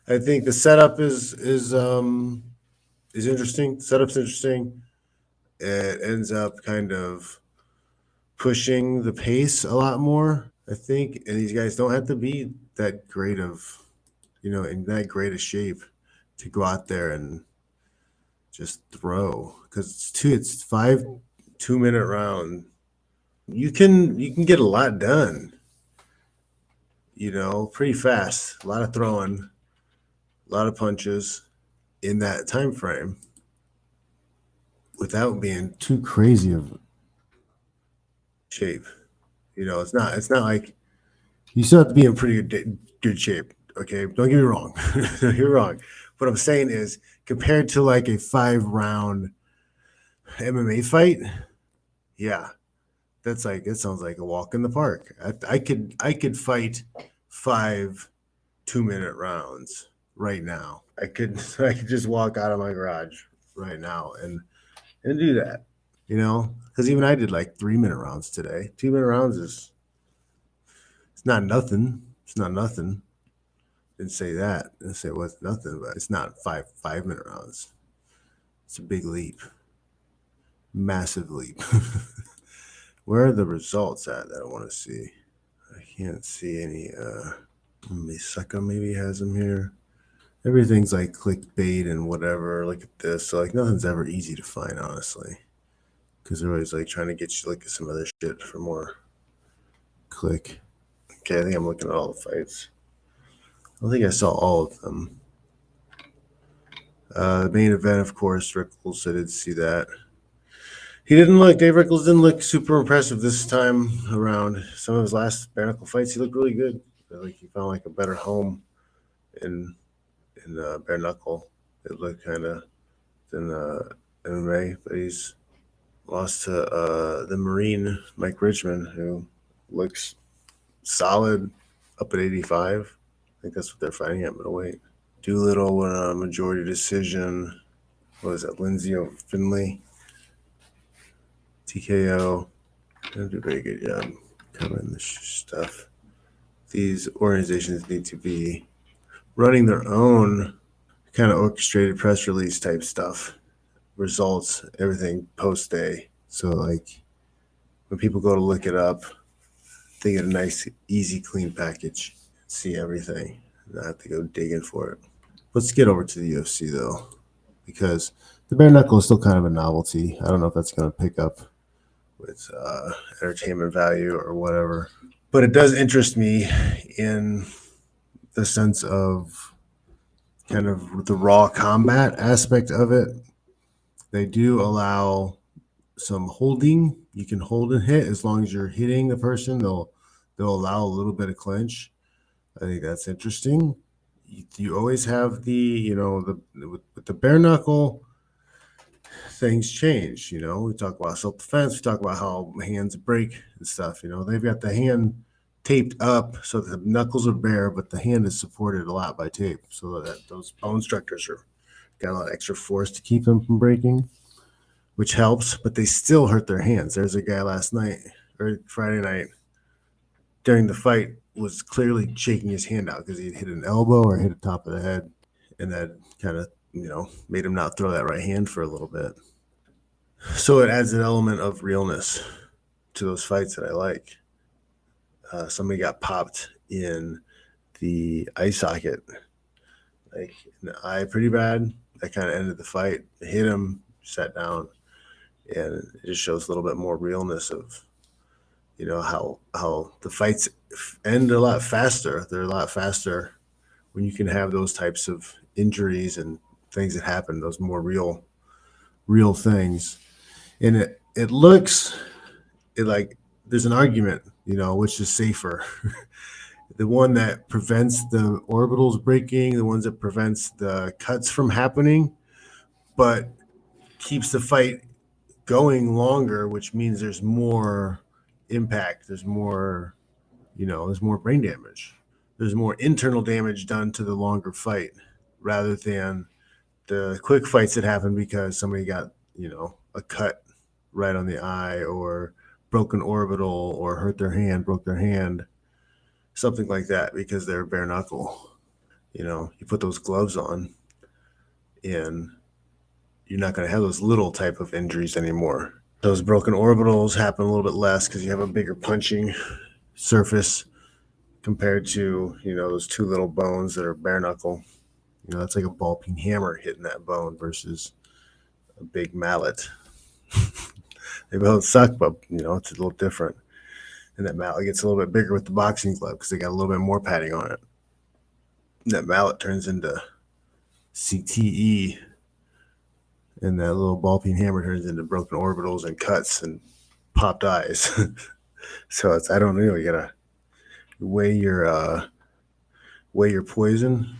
I think the setup is interesting. Setup's interesting. It ends up kind of pushing the pace a lot more, I think. And these guys don't have to be that great of, in that great a shape to go out there and just throw because it's 5 2-minute round. You can get a lot done, pretty fast. A lot of throwing, a lot of punches in that time frame without being too crazy of shape. It's not like you still have to be in pretty good shape. Okay, don't get me wrong. Don't get me wrong. What I'm saying is, compared to like a 5 round MMA fight, yeah, that's like it sounds like a walk in the park. I could fight 5 2-minute rounds right now. I could just walk out of my garage right now and do that. Because even I did like 3-minute rounds today. 2-minute rounds is it's not nothing. It's not nothing. Didn't say that. Didn't say it was nothing, but it's not 5 minute rounds. It's a big leap, massive leap. Where are the results at that I want to see? I can't see any. Misaka maybe has them here. Everything's like clickbait and whatever. Look at this. So like nothing's ever easy to find, honestly, because they're always like trying to get you to look at some other shit for more click. Okay, I think I'm looking at all the fights. I think I saw all of them. The main event, of course, Rickles. I did see that. Dave Rickles didn't look super impressive this time around. Some of his last bare knuckle fights, he looked really good. I feel like he found like a better home in bare knuckle. It looked kind of than MMA, but he's lost to the Marine Mike Richmond, who looks solid up at 85. I think that's what they're fighting at middleweight. Doolittle won a majority decision. What was that? Lindsay Finley. TKO. They don't do a very good job covering this stuff. These organizations need to be running their own kind of orchestrated press release type stuff, results, everything post day. So, like, when people go to look it up, they get a nice, easy, clean package, see everything, not have to go digging for it. Let's get over to the UFC though, because the bare knuckle is still kind of a novelty. I don't know if that's going to pick up with entertainment value or whatever, but it does interest me in the sense of kind of the raw combat aspect of it. They do allow some holding. You can hold and hit as long as you're hitting the person. They'll allow a little bit of clinch. I think that's interesting. You always have with the bare knuckle, things change. We talk about self defense. We talk about how hands break and stuff. They've got the hand taped up so that the knuckles are bare, but the hand is supported a lot by tape, so that those bone structures are got a lot of extra force to keep them from breaking, which helps. But they still hurt their hands. There's a guy last night or Friday night during the fight was clearly shaking his hand out because he hit an elbow or hit the top of the head, and that kind of made him not throw that right hand for a little bit. So it adds an element of realness to those fights that I like. Somebody got popped in the eye socket, like in the eye, pretty bad. That kind of ended the fight. It hit him, sat down, and it just shows a little bit more realness of how the fights end a lot faster. They're a lot faster when you can have those types of injuries and things that happen. Those more real things, and it looks it like there's an argument, which is safer. The one that prevents the orbitals breaking, the ones that prevents the cuts from happening, but keeps the fight going longer, which means there's more impact. There's more brain damage. There's more internal damage done to the longer fight rather than the quick fights that happen because somebody got, a cut right on the eye or broken orbital or broke their hand, something like that because they're bare knuckle. You put those gloves on and you're not going to have those little type of injuries anymore. Those broken orbitals happen a little bit less because you have a bigger punching surface compared to, those two little bones that are bare knuckle. That's like a ball peen hammer hitting that bone versus a big mallet. They both suck, but, it's a little different. And that mallet gets a little bit bigger with the boxing glove because they got a little bit more padding on it. And that mallet turns into CTE, and that little ball peen hammer turns into broken orbitals and cuts and popped eyes. So I don't know. You gotta weigh your poison.